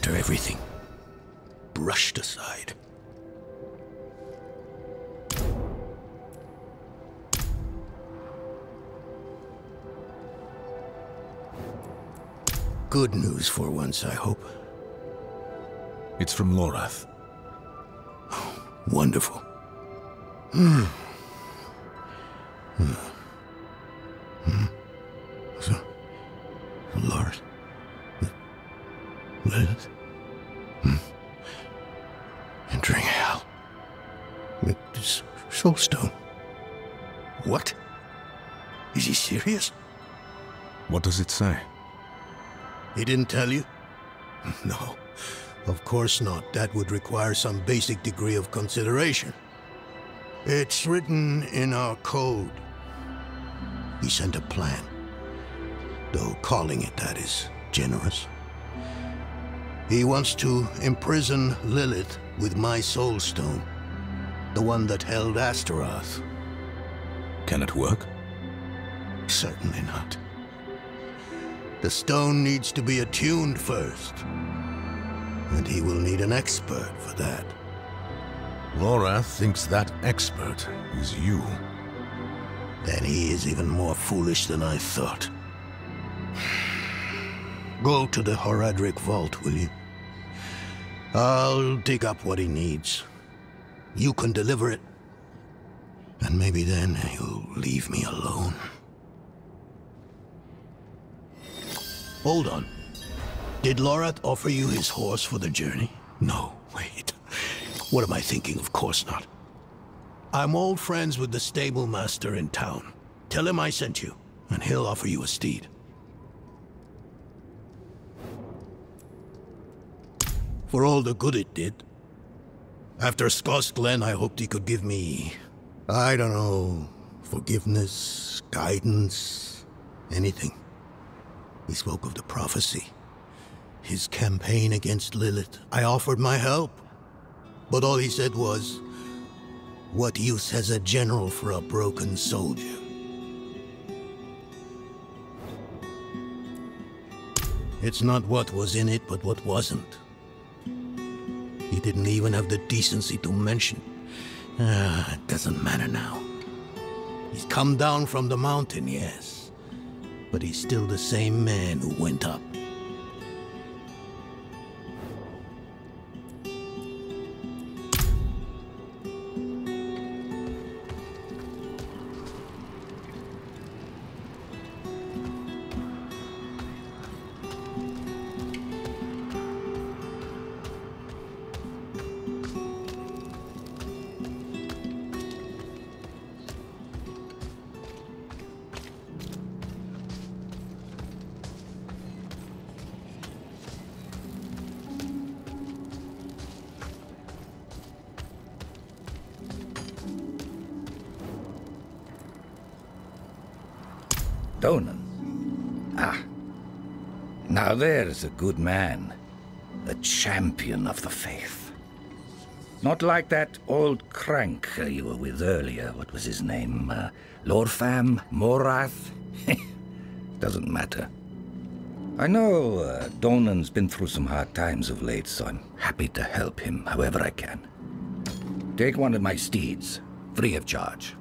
after everything brushed aside. Good news for once, I hope. It's from Lorath. Oh, wonderful. So, Lord, Lilith, entering hell with this soulstone. What? Is he serious? What does it say? He didn't tell you? No, of course not. That would require some basic degree of consideration. It's written in our code. He sent a plan, though calling it that is generous. He wants to imprison Lilith with my soulstone, the one that held Astaroth. Can it work? Certainly not. The stone needs to be attuned first, and he will need an expert for that. Lorath thinks that expert is you. Then he is even more foolish than I thought. Go to the Horadric vault, will you? I'll dig up what he needs. You can deliver it, and maybe then you'll leave me alone. Hold on. Did Lorath offer you his horse for the journey? No, wait. What am I thinking? Of course not. I'm old friends with the stable master in town. Tell him I sent you, and he'll offer you a steed. For all the good it did. After Skoss Glen, I hoped he could give me, I don't know, forgiveness, guidance, anything. He spoke of the prophecy, his campaign against Lilith. I offered my help, but all he said was, "What use has a general for a broken soldier?" It's not what was in it, but what wasn't. He didn't even have the decency to mention. It doesn't matter now. He's come down from the mountain, yes. But he's still the same man who went up. Donan. Ah. Now there's a good man. A champion of the faith. Not like that old crank you were with earlier. What was his name? Lorfam? Morath? Doesn't matter. I know Donan's been through some hard times of late, so I'm happy to help him however I can. Take one of my steeds, free of charge.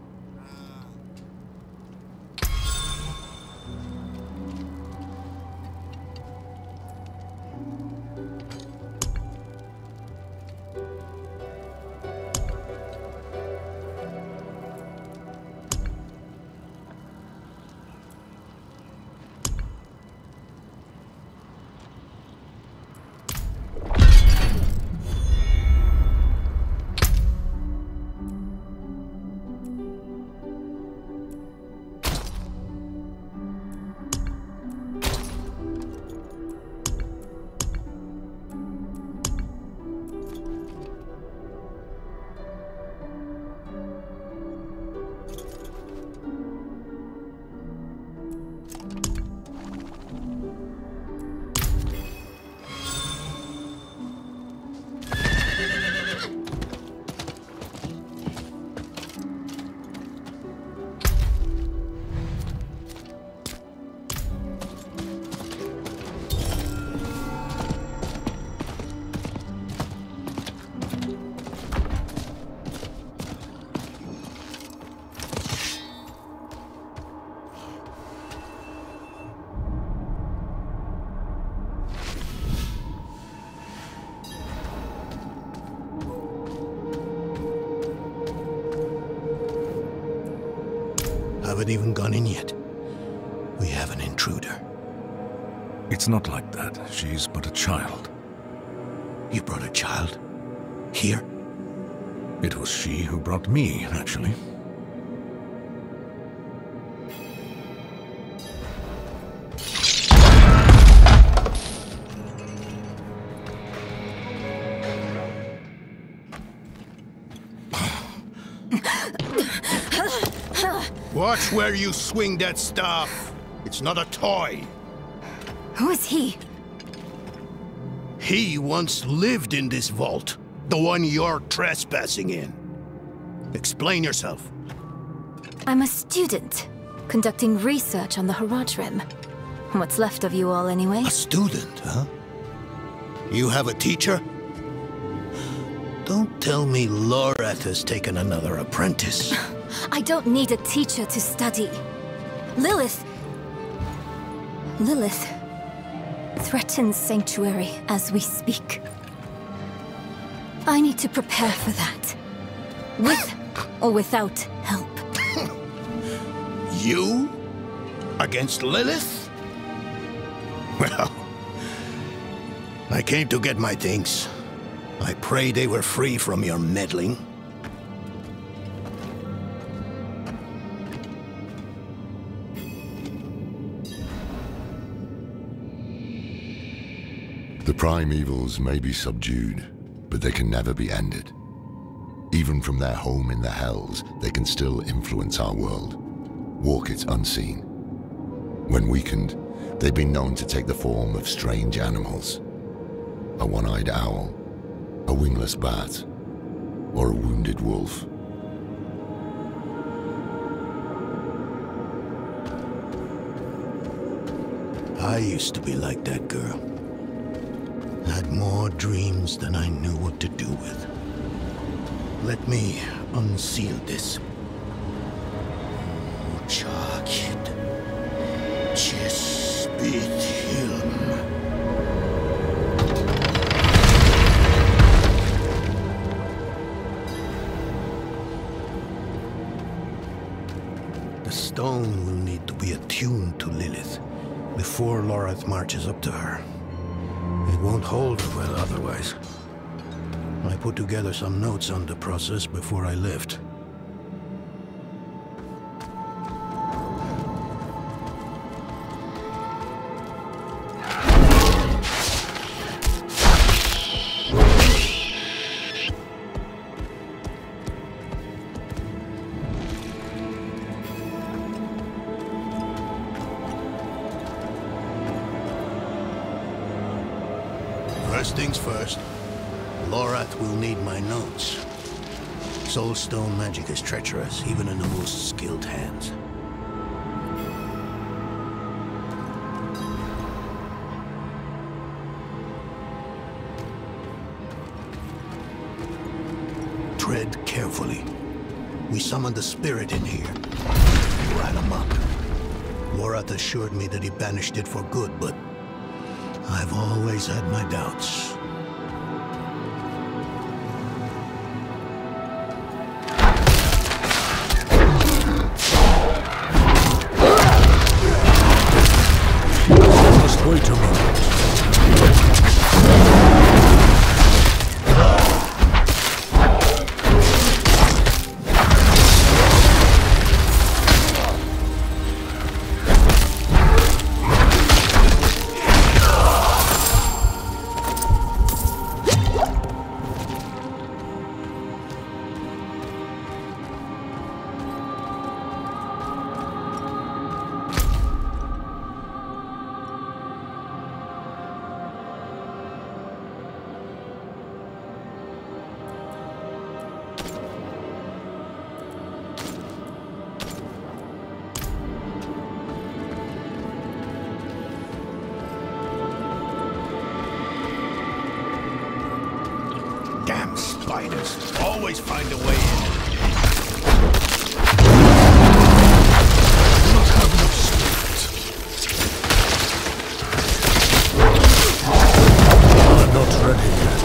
haven't even gone in yet. We have an intruder. It's not like that. She's but a child. You brought a child? Here? It was she who brought me, actually. Watch where you swing that staff. It's not a toy. Who is he? He once lived in this vault. The one you're trespassing in. Explain yourself. I'm a student, conducting research on the Haraj Rim. What's left of you all, anyway? A student, huh? You have a teacher? Don't tell me Lorath has taken another apprentice. I don't need a teacher to study. Lilith threatens Sanctuary as we speak. I need to prepare for that. With or without help. You? Against Lilith? Well, I came to get my things. I pray they were free from your meddling. The primevals may be subdued, but they can never be ended. Even from their home in the Hells, they can still influence our world, walk it unseen. When weakened, they've been known to take the form of strange animals. A one-eyed owl, a wingless bat, or a wounded wolf. I used to be like that girl. Had more dreams than I knew what to do with. Let me unseal this. Chakit. Chespit Hilm. The stone will need to be attuned to Lilith before Lorath marches up to her. It won't hold well otherwise. I put together some notes on the process before I left. First things first, Lorath will need my notes. Soulstone magic is treacherous, even in the most skilled hands. Tread carefully. We summoned the spirit in here. Right amok. Lorath assured me that he banished it for good, but I've always had my doubts. Just wait a moment. Damn spiders. Always find a way in. Do not have enough spirit. I'm not ready yet.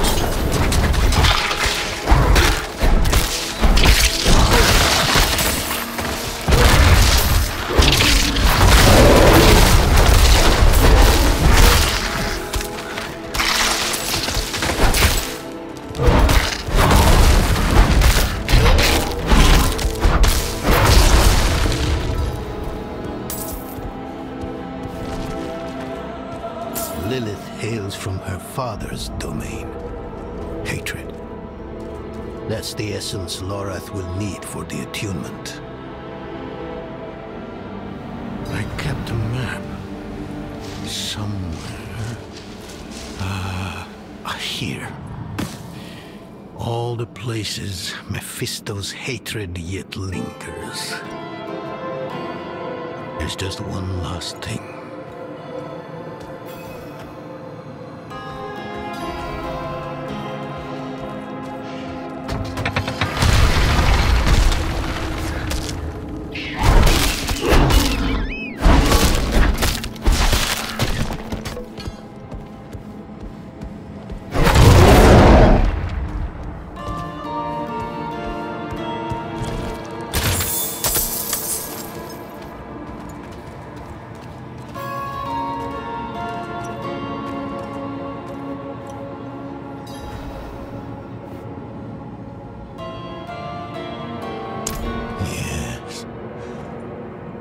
Lilith hails from her father's domain. Hatred. That's the essence Lorath will need for the attunement. I kept a map. Somewhere. Here. All the places Mephisto's hatred yet lingers. There's just one last thing.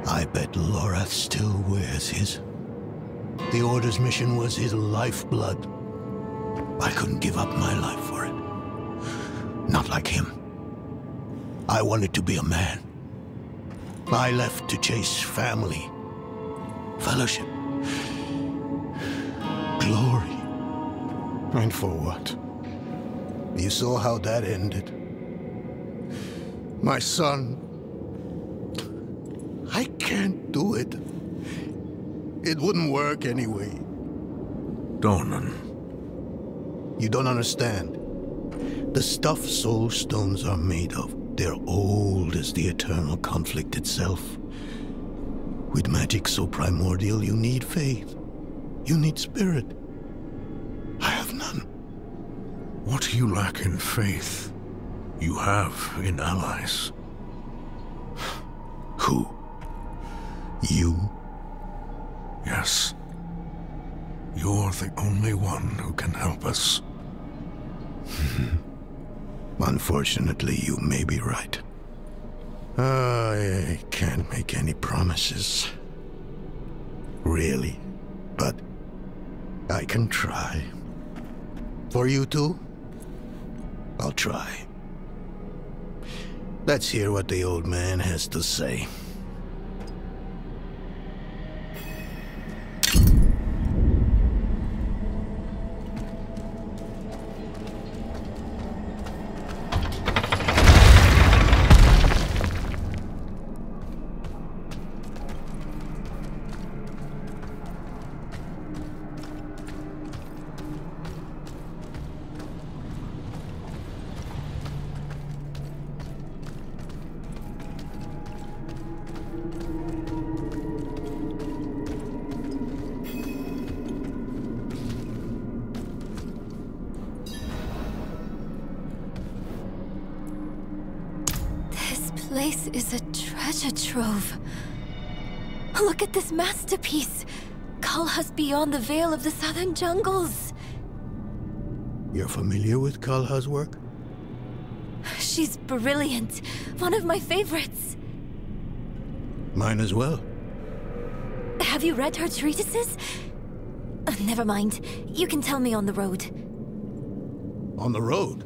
I bet Lorath still wears his. The Order's mission was his lifeblood. I couldn't give up my life for it. Not like him. I wanted to be a man. I left to chase family, fellowship, glory. And for what? You saw how that ended. My son. I can't do it. It wouldn't work anyway. Donan. You don't understand. The stuff soul stones are made of, they're old as the eternal conflict itself. With magic so primordial, you need faith. You need spirit. I have none. What you lack in faith, you have in allies. Who? You? Yes. You're the only one who can help us. Unfortunately, you may be right. I can't make any promises. Really. But I can try. For you too? I'll try. Let's hear what the old man has to say. This place is a treasure trove. Look at this masterpiece. Kalha's beyond the veil of the southern jungles. You're familiar with Kalha's work? She's brilliant. One of my favorites. Mine as well. Have you read her treatises? Never mind. You can tell me on the road. On the road?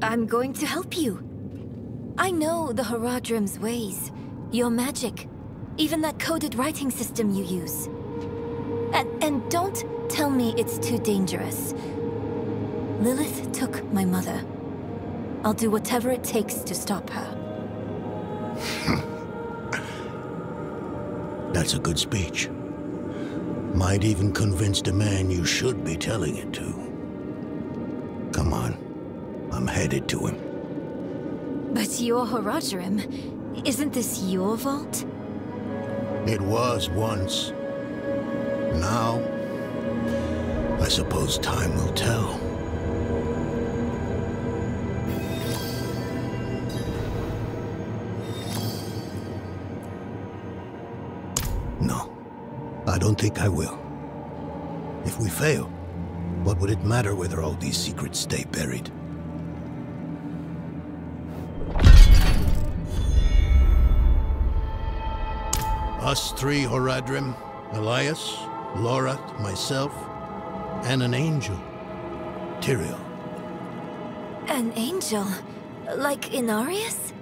I'm going to help you. I know the Horadrim's ways, your magic, even that coded writing system you use. And don't tell me it's too dangerous. Lilith took my mother. I'll do whatever it takes to stop her. That's a good speech. Might even convince the man you should be telling it to. Come on, I'm headed to him. But your Horadrim, isn't this your vault? It was once. Now, I suppose time will tell. No, I don't think I will. If we fail, what would it matter whether all these secrets stay buried? Us three, Horadrim, Elias, Lorath, myself, and an angel, Tyrael. An angel? Like Inarius?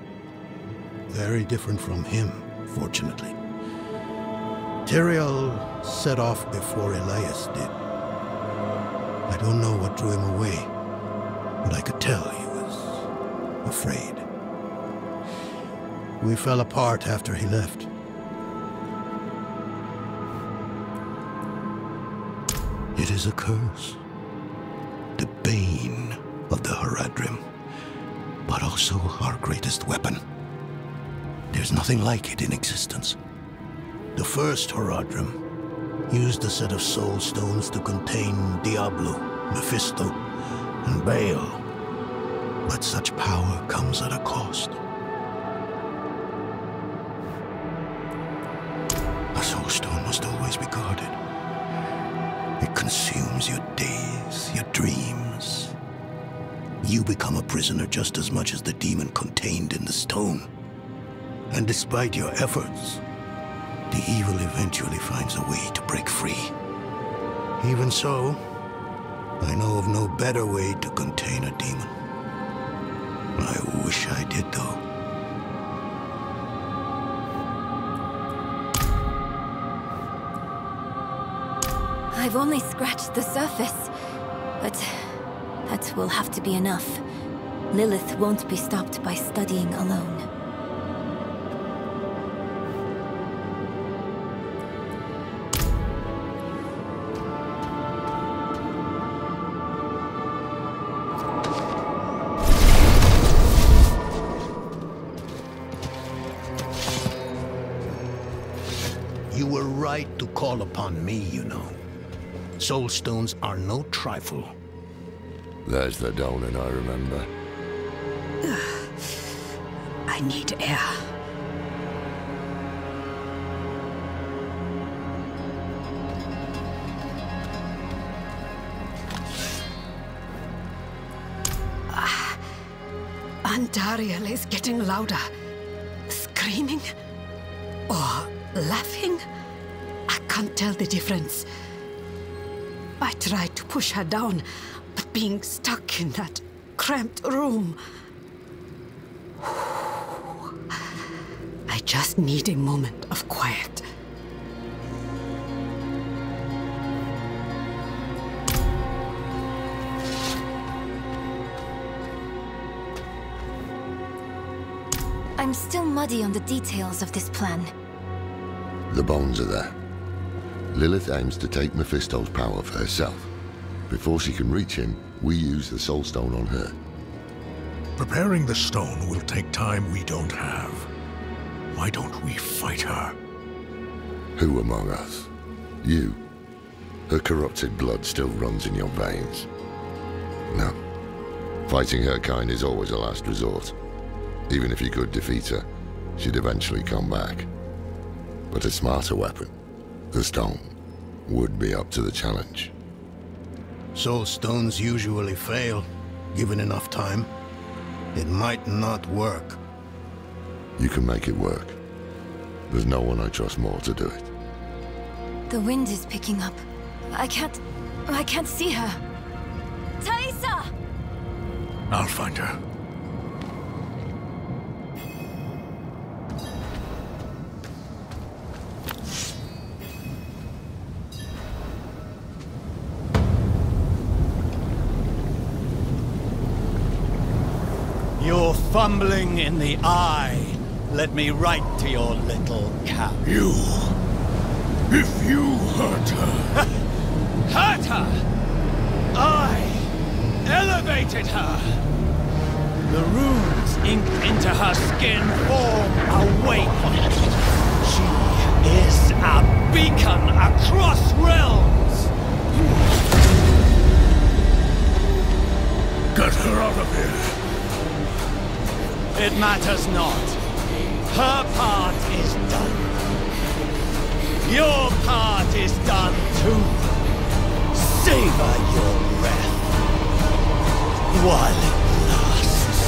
Very different from him, fortunately. Tyrael set off before Elias did. I don't know what drew him away, but I could tell he was afraid. We fell apart after he left. It is a curse. The bane of the Haradrim, but also our greatest weapon. There's nothing like it in existence. The first Haradrim used a set of soul stones to contain Diablo, Mephisto, and Baal. But such power comes at a cost. A soul stone must always be guarded. It consumes your days, your dreams. You become a prisoner just as much as the demon contained in the stone. And despite your efforts, the evil eventually finds a way to break free. Even so, I know of no better way to contain a demon. I wish I did, though. I've only scratched the surface, but that will have to be enough. Lilith won't be stopped by studying alone. You were right to call upon me, you know. Soul stones are no trifle. There's the Donan I remember. I need air. Andariel is getting louder. Screaming? Or laughing? I can't tell the difference. I tried to push her down, but being stuck in that cramped room... I just need a moment of quiet. I'm still muddy on the details of this plan. The bones are there. Lilith aims to take Mephisto's power for herself. Before she can reach him, we use the Soul Stone on her. Preparing the stone will take time we don't have. Why don't we fight her? Who among us? You. Her corrupted blood still runs in your veins. No. Fighting her kind is always a last resort. Even if you could defeat her, she'd eventually come back. But a smarter weapon, the stone, would be up to the challenge. Soul stones usually fail, given enough time. It might not work. You can make it work. There's no one I trust more to do it. The wind is picking up. I can't see her. Thaisa! I'll find her. You're fumbling in the eye. Let me write to your little cap. You... If you hurt her... Hurt her! I elevated her! The runes inked into her skin form a waypoint. She is a beacon across realms! Get her out of here! It matters not. Her part is done. Your part is done too. Savor your breath while it lasts.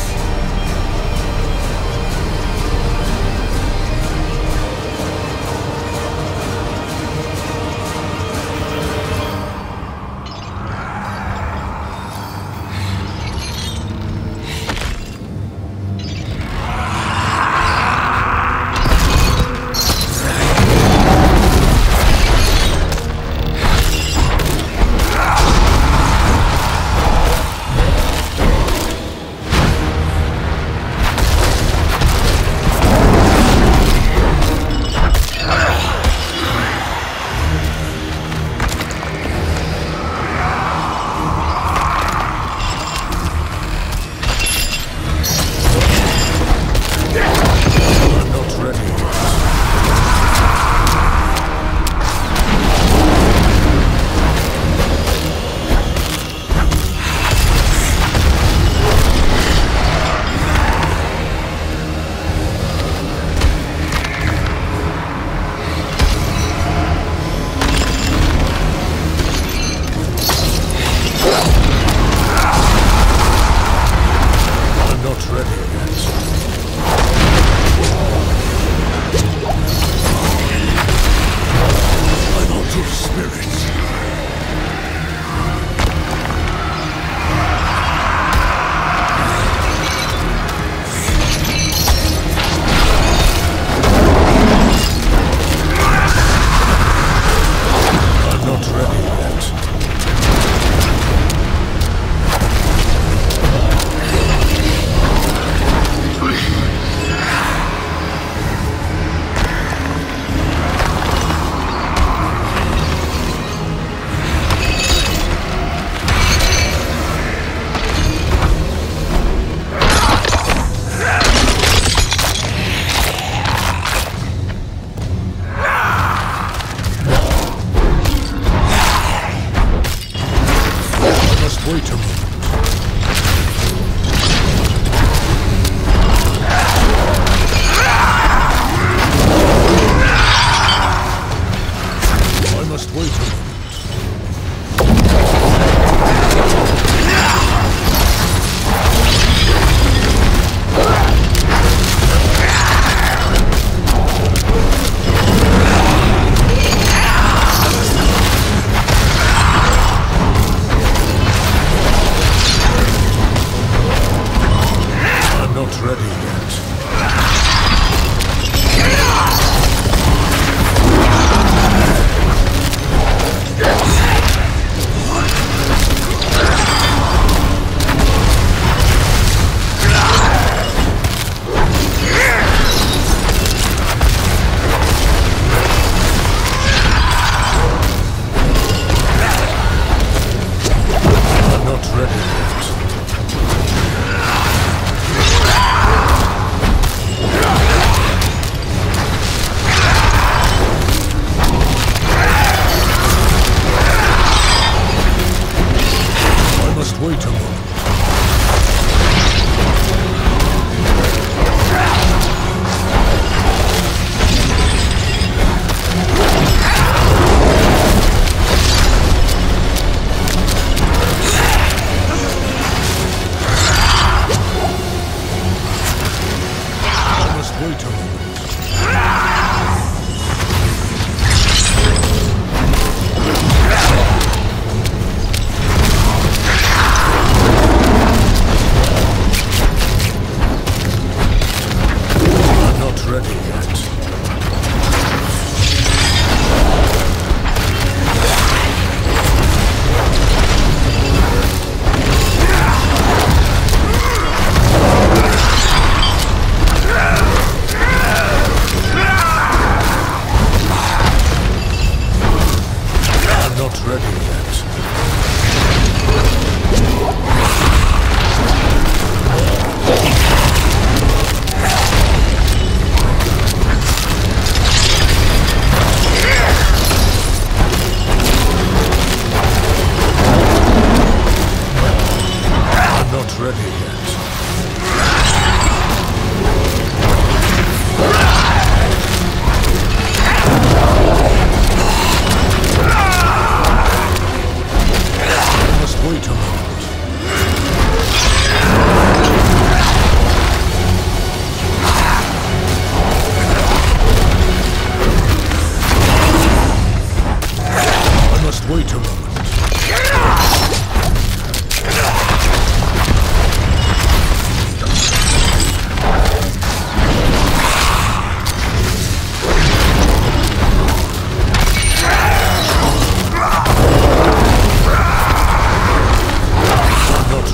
not ready yet. Wait a moment. I must wait a moment. Not ready yet. I'm not ready yet. Wait a moment. I must wait a moment. Ready yet. I'm not ready yet. Not ready yet. I must wait a moment. I must wait a moment.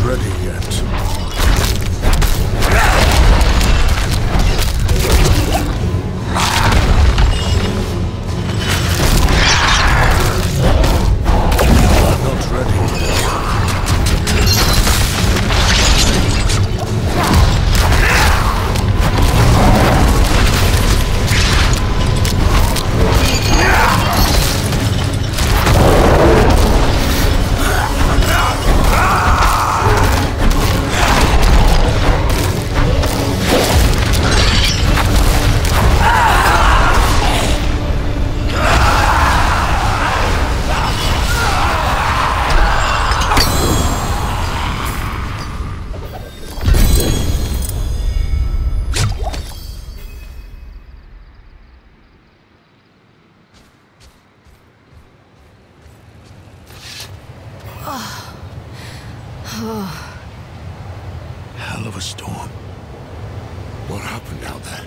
Ready yet. I'm not ready yet. Hell of a storm. What happened out there?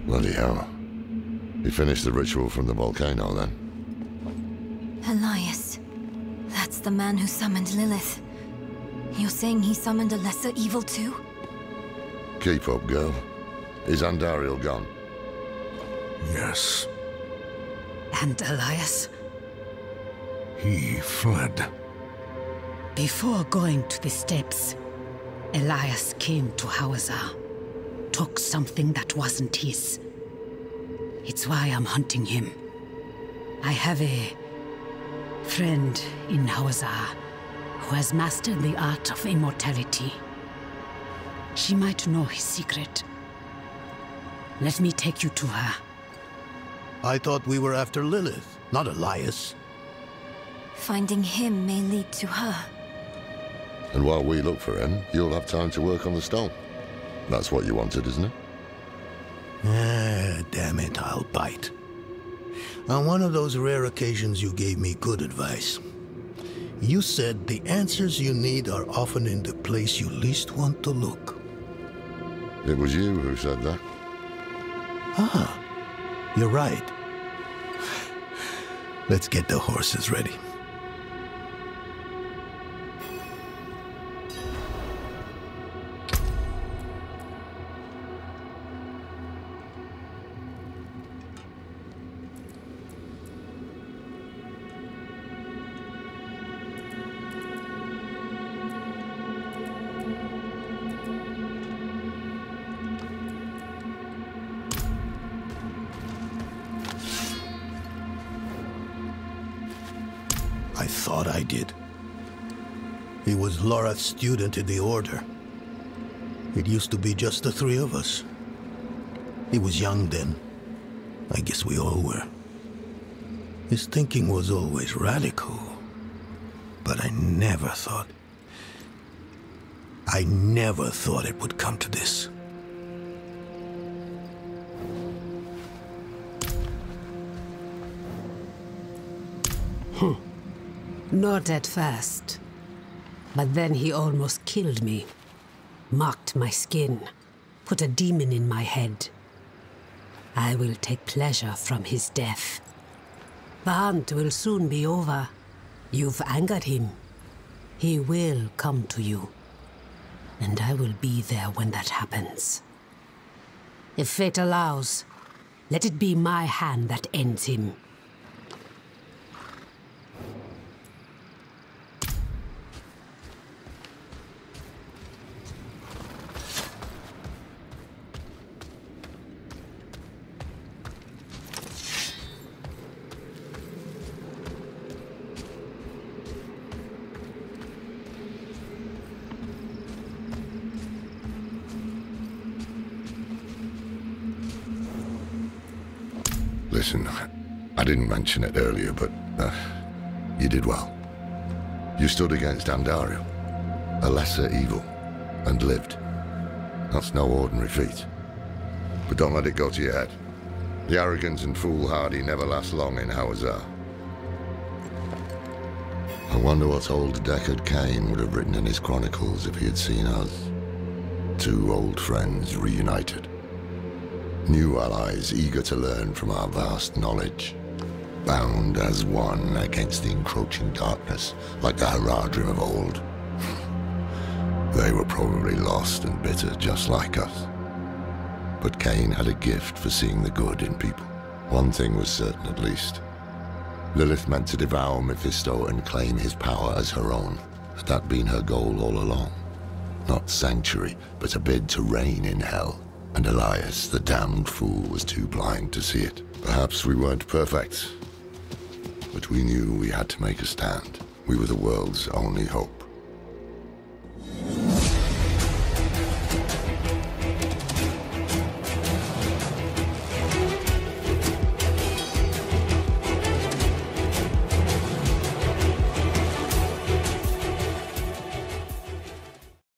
Bloody hell. He finished the ritual from the volcano, then? Elias. That's the man who summoned Lilith. You're saying he summoned a lesser evil too? Keep up, girl. Is Andariel gone? Yes. And Elias? He fled. Before going to the steps, Elias came to Hawazar, took something that wasn't his. It's why I'm hunting him. I have a friend in Hawazar who has mastered the art of immortality. She might know his secret. Let me take you to her. I thought we were after Lilith, not Elias. Finding him may lead to her. And while we look for him, you'll have time to work on the stone. That's what you wanted, isn't it? Ah, damn it, I'll bite. On one of those rare occasions you gave me good advice. You said the answers you need are often in the place you least want to look. It was you who said that. Ah, you're right. Let's get the horses ready. I thought I did. He was Lorath's student in the Order. It used to be just the three of us. He was young then. I guess we all were. His thinking was always radical. But I never thought it would come to this. Not at first. But then he almost killed me. Marked my skin. Put a demon in my head. I will take pleasure from his death. The hunt will soon be over. You've angered him. He will come to you. And I will be there when that happens. If fate allows, let it be my hand that ends him. Listen, I didn't mention it earlier, but you did well. You stood against Andariel, a lesser evil, and lived. That's no ordinary feat. But don't let it go to your head. The arrogance and foolhardy never last long in Hawazar. I wonder what old Deckard Cain would have written in his chronicles if he had seen us. Two old friends reunited. New allies eager to learn from our vast knowledge. Bound as one against the encroaching darkness, like the Haradrim of old. They were probably lost and bitter just like us. But Cain had a gift for seeing the good in people. One thing was certain at least. Lilith meant to devour Mephisto and claim his power as her own. Had that been her goal all along? Not sanctuary, but a bid to reign in hell. And Elias, the damned fool, was too blind to see it. Perhaps we weren't perfect, but we knew we had to make a stand. We were the world's only hope.